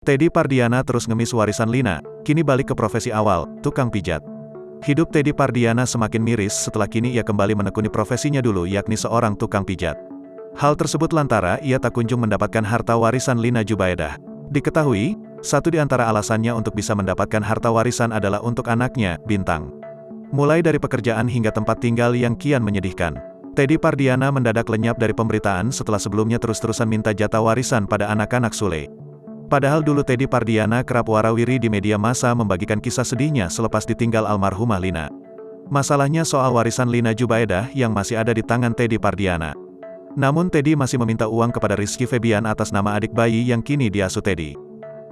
Teddy Pardiana terus ngemis warisan Lina, kini balik ke profesi awal, tukang pijat. Hidup Teddy Pardiana semakin miris setelah kini ia kembali menekuni profesinya dulu yakni seorang tukang pijat. Hal tersebut lantaran ia tak kunjung mendapatkan harta warisan Lina Jubaedah. Diketahui, satu di antara alasannya untuk bisa mendapatkan harta warisan adalah untuk anaknya, Bintang. Mulai dari pekerjaan hingga tempat tinggal yang kian menyedihkan. Teddy Pardiana mendadak lenyap dari pemberitaan setelah sebelumnya terus-terusan minta jatah warisan pada anak-anak Sule. Padahal dulu Teddy Pardiana kerap warawiri di media massa membagikan kisah sedihnya selepas ditinggal almarhumah Lina. Masalahnya soal warisan Lina Jubaedah yang masih ada di tangan Teddy Pardiana. Namun Teddy masih meminta uang kepada Rizky Febian atas nama adik bayi yang kini diasuh Teddy.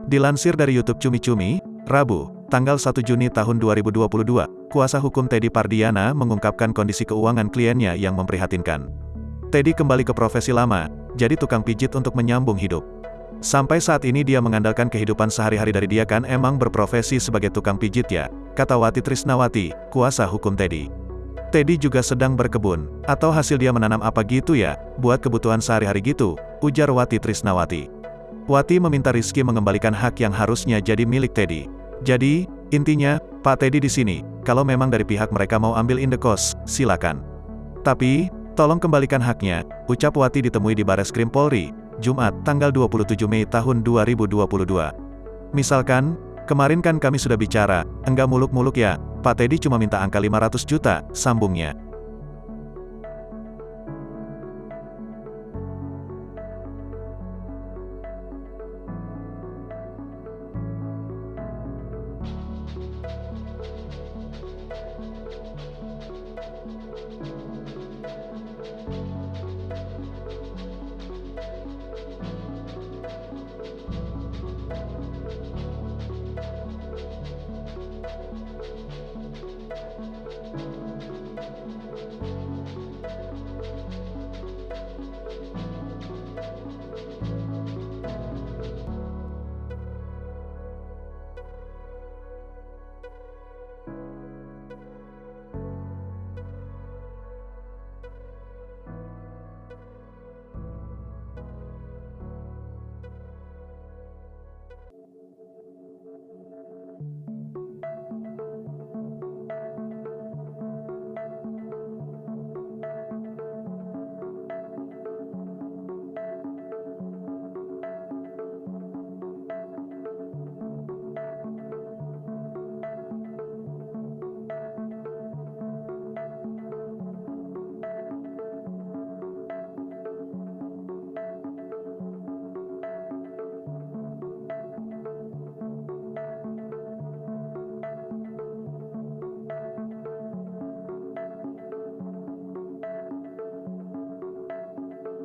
Dilansir dari YouTube Cumi Cumi, Rabu, tanggal 1 Juni tahun 2022, kuasa hukum Teddy Pardiana mengungkapkan kondisi keuangan kliennya yang memprihatinkan. Teddy kembali ke profesi lama, jadi tukang pijit untuk menyambung hidup. Sampai saat ini dia mengandalkan kehidupan sehari-hari dari dia kan emang berprofesi sebagai tukang pijit ya, kata Wati Trisnawati, kuasa hukum Teddy. Teddy juga sedang berkebun, atau hasil dia menanam apa gitu ya, buat kebutuhan sehari-hari gitu, ujar Wati Trisnawati. Wati meminta Rizky mengembalikan hak yang harusnya jadi milik Teddy. Jadi, intinya, Pak Teddy di sini, kalau memang dari pihak mereka mau ambil indekos, silakan. Tapi, tolong kembalikan haknya, ucap Wati ditemui di Bareskrim Polri, Jumat, tanggal 27 Mei tahun 2022. Misalkan, kemarin kan kami sudah bicara, enggak muluk-muluk ya, Pak Teddy cuma minta angka 500 juta, sambungnya.